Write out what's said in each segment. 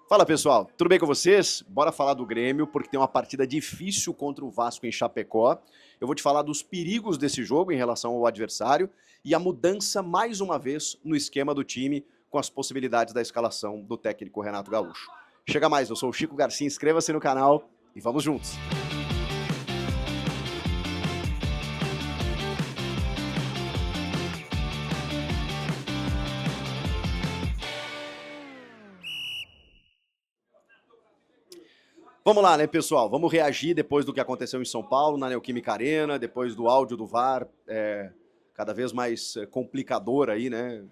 Fala pessoal, tudo bem com vocês? Bora falar do Grêmio, porque tem uma partida difícil contra o Vasco em Chapecó. Eu vou te falar dos perigos desse jogo em relação ao adversário e a mudança, mais uma vez, no esquema do time com as possibilidades da escalação do técnico Renato Gaúcho. Chega mais, eu sou o Chico Garcia, inscreva-se no canal e vamos juntos! Vamos lá, né, pessoal? Vamos reagir depois do que aconteceu em São Paulo, na Neoquímica Arena, depois do áudio do VAR, cada vez mais complicador aí, né?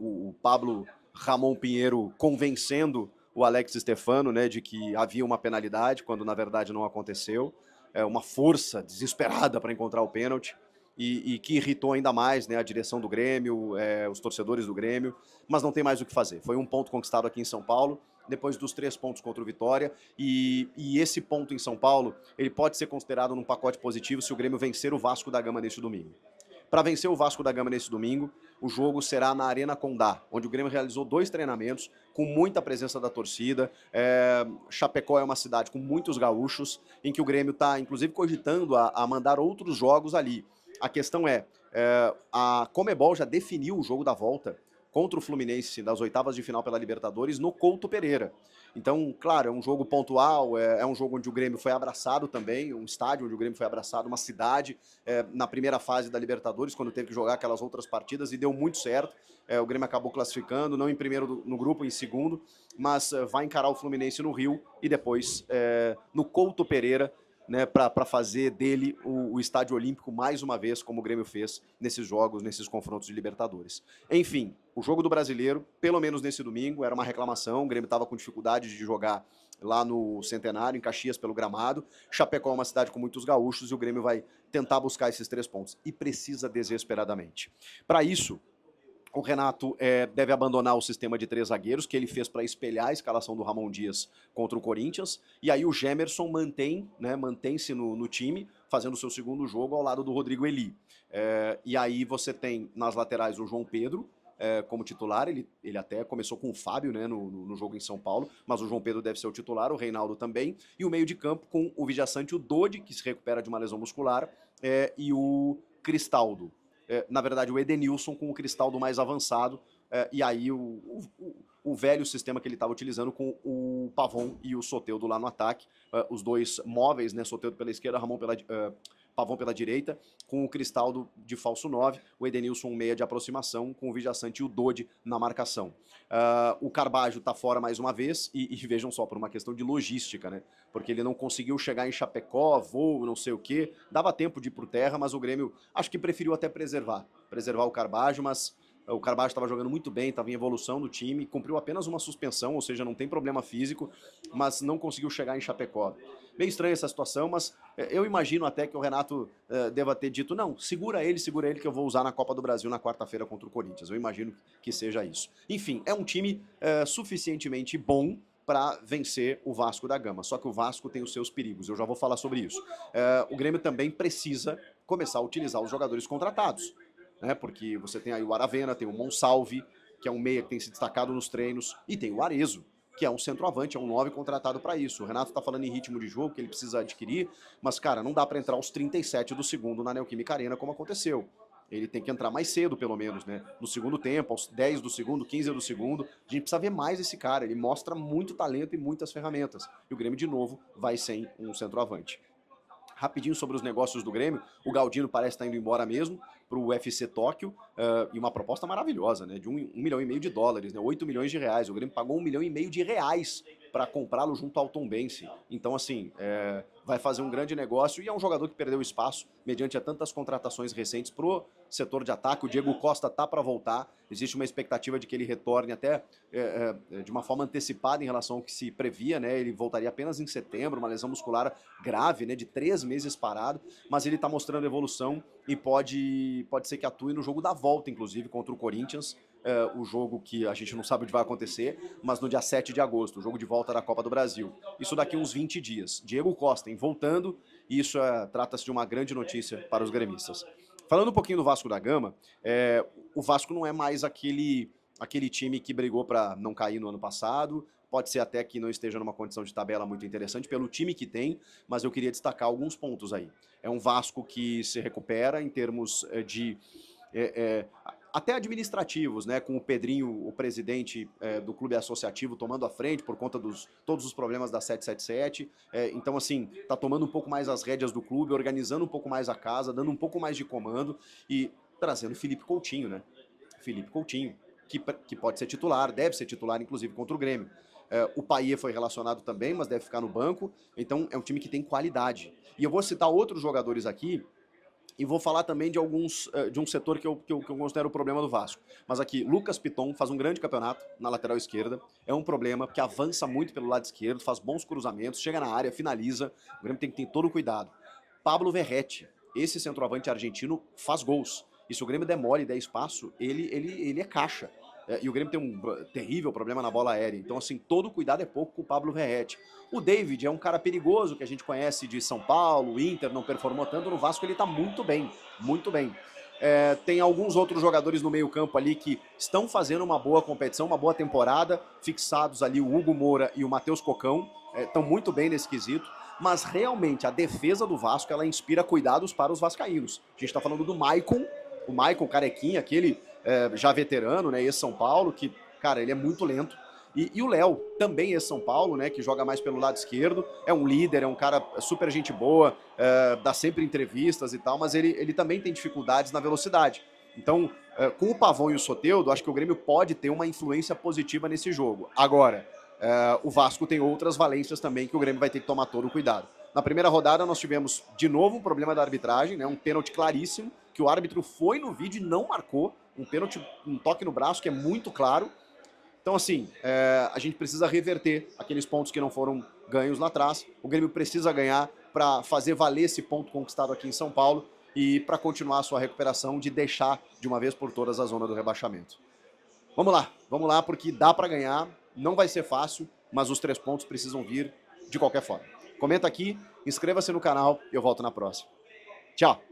O Pablo Ramon Pinheiro convencendo o Alex Stefano, né, de que havia uma penalidade, quando na verdade não aconteceu. Uma força desesperada para encontrar o pênalti. E que irritou ainda mais, né, a direção do Grêmio, os torcedores do Grêmio, mas não tem mais o que fazer. Foi um ponto conquistado aqui em São Paulo, depois dos 3 pontos contra o Vitória, e esse ponto em São Paulo, ele pode ser considerado num pacote positivo se o Grêmio vencer o Vasco da Gama neste domingo. Para vencer o Vasco da Gama nesse domingo, o jogo será na Arena Condá, onde o Grêmio realizou 2 treinamentos com muita presença da torcida. Chapecó é uma cidade com muitos gaúchos, em que o Grêmio está, inclusive, cogitando a mandar outros jogos ali. A questão a Conmebol já definiu o jogo da volta contra o Fluminense das oitavas de final pela Libertadores no Couto Pereira. Então, claro, é um jogo pontual, é um jogo onde o Grêmio foi abraçado também, um estádio onde o Grêmio foi abraçado, uma cidade, na primeira fase da Libertadores, quando teve que jogar aquelas outras partidas, e deu muito certo. O Grêmio acabou classificando, não em primeiro no grupo, em segundo, mas vai encarar o Fluminense no Rio e depois no Couto Pereira, né, para fazer dele o Estádio Olímpico mais uma vez, como o Grêmio fez nesses jogos, nesses confrontos de Libertadores. Enfim, o jogo do Brasileiro, pelo menos nesse domingo, era uma reclamação, o Grêmio estava com dificuldade de jogar lá no Centenário, em Caxias, pelo gramado. Chapecó é uma cidade com muitos gaúchos e o Grêmio vai tentar buscar esses 3 pontos, e precisa desesperadamente. Para isso, o Renato deve abandonar o sistema de 3 zagueiros, que ele fez para espelhar a escalação do Ramon Dias contra o Corinthians, e aí o Gemerson mantém-se no time, fazendo o seu segundo jogo ao lado do Rodrigo Eli. E aí você tem nas laterais o João Pedro, como titular, ele até começou com o Fábio, né, no jogo em São Paulo, mas o João Pedro deve ser o titular, o Reinaldo também, e o meio de campo com o Vijaçante, o Dodi, que se recupera de uma lesão muscular, e o Cristaldo. Na verdade, o Edenilson com o Cristaldo mais avançado, e aí o velho sistema que ele estava utilizando com o Pavon e o Soteldo lá no ataque, os dois móveis, né, Soteldo pela esquerda, Pavon pela direita, com o Cristaldo de falso 9, o Edenilson um meia de aproximação, com o Vijaçante e o Dodi na marcação. O Carbajo está fora mais uma vez, e vejam só, por uma questão de logística, né? Porque ele não conseguiu chegar em Chapecó, voo, não sei o quê, dava tempo de ir por terra, mas o Grêmio acho que preferiu até preservar o Carbajo, mas o Carbajo estava jogando muito bem, estava em evolução do time, cumpriu apenas uma suspensão, ou seja, não tem problema físico, mas não conseguiu chegar em Chapecó. Meio estranha essa situação, mas eu imagino até que o Renato deva ter dito, não, segura ele que eu vou usar na Copa do Brasil na quarta-feira contra o Corinthians. Eu imagino que seja isso. Enfim, é um time suficientemente bom para vencer o Vasco da Gama, só que o Vasco tem os seus perigos, eu já vou falar sobre isso. O Grêmio também precisa começar a utilizar os jogadores contratados, né? Porque você tem aí o Aravena, tem o Monsalve, que é um meia que tem se destacado nos treinos, e tem o Arezzo, que é um centroavante, é um 9 contratado para isso. O Renato tá falando em ritmo de jogo, que ele precisa adquirir, mas, cara, não dá para entrar aos 37 do segundo na Neoquímica Arena, como aconteceu. Ele tem que entrar mais cedo, pelo menos, né? No segundo tempo, aos 10 do segundo, 15 do segundo. A gente precisa ver mais esse cara, ele mostra muito talento e muitas ferramentas. E o Grêmio, de novo, vai sem um centroavante. Rapidinho sobre os negócios do Grêmio, o Galdino parece estar indo embora mesmo para o UFC Tóquio, e uma proposta maravilhosa, né, de $1,5 milhão, né, 8 milhões de reais. O Grêmio pagou $1,5 milhão de reais para comprá-lo junto ao Tombense. Então, assim, vai fazer um grande negócio, e é um jogador que perdeu espaço mediante a tantas contratações recentes pro setor de ataque. O Diego Costa tá para voltar, existe uma expectativa de que ele retorne até de uma forma antecipada em relação ao que se previa, né? Ele voltaria apenas em setembro, uma lesão muscular grave, né, de 3 meses parado, mas ele tá mostrando evolução e pode ser que atue no jogo da volta, inclusive, contra o Corinthians, o jogo que a gente não sabe onde vai acontecer, mas no dia 7 de agosto, o jogo de volta da Copa do Brasil. Isso daqui uns 20 dias. Diego Costa voltando, e isso trata-se de uma grande notícia para os gremistas. Falando um pouquinho do Vasco da Gama, o Vasco não é mais aquele time que brigou para não cair no ano passado, pode ser até que não esteja numa condição de tabela muito interessante pelo time que tem, mas eu queria destacar alguns pontos aí. É um Vasco que se recupera em termos de até administrativos, né, com o Pedrinho, o presidente do clube associativo, tomando a frente por conta dos todos os problemas da 777. Então, assim, tá tomando um pouco mais as rédeas do clube, organizando um pouco mais a casa, dando um pouco mais de comando e trazendo Felipe Coutinho, né? Felipe Coutinho, que pode ser titular, deve ser titular, inclusive, contra o Grêmio. O Payet foi relacionado também, mas deve ficar no banco. Então, é um time que tem qualidade. E eu vou citar outros jogadores aqui, e vou falar também de de um setor que eu considero o problema do Vasco. Mas aqui, Lucas Piton faz um grande campeonato na lateral esquerda. É um problema, porque avança muito pelo lado esquerdo, faz bons cruzamentos, chega na área, finaliza. O Grêmio tem que ter todo o cuidado. Pablo Verratti, esse centroavante argentino, faz gols. E se o Grêmio demole e der espaço, ele é caixa. E o Grêmio tem um terrível problema na bola aérea. Então, assim, todo cuidado é pouco com o Pablo Verratti. O David é um cara perigoso que a gente conhece de São Paulo, o Inter não performou tanto, no Vasco ele tá muito bem, muito bem. Tem alguns outros jogadores no meio campo ali que estão fazendo uma boa competição, uma boa temporada, fixados ali o Hugo Moura e o Matheus Cocão, estão muito bem nesse quesito, mas realmente a defesa do Vasco, ela inspira cuidados para os vascaínos. A gente tá falando do Maicon, o Maicon Carequinha, aquele já veterano, né, ex-São Paulo, que, cara, ele é muito lento. E o Léo, também ex-São Paulo, né, que joga mais pelo lado esquerdo, é um líder, é um cara super gente boa, dá sempre entrevistas e tal, mas ele também tem dificuldades na velocidade. Então, com o Pavão e o Soteldo, acho que o Grêmio pode ter uma influência positiva nesse jogo. Agora, o Vasco tem outras valências também que o Grêmio vai ter que tomar todo o cuidado. Na primeira rodada nós tivemos de novo um problema da arbitragem, né, um pênalti claríssimo, que o árbitro foi no vídeo e não marcou, um pênalti, um toque no braço que é muito claro. Então, assim, a gente precisa reverter aqueles pontos que não foram ganhos lá atrás. O Grêmio precisa ganhar para fazer valer esse ponto conquistado aqui em São Paulo e para continuar a sua recuperação de deixar de uma vez por todas a zona do rebaixamento. Vamos lá, porque dá para ganhar, não vai ser fácil, mas os 3 pontos precisam vir de qualquer forma. Comenta aqui, inscreva-se no canal e eu volto na próxima. Tchau!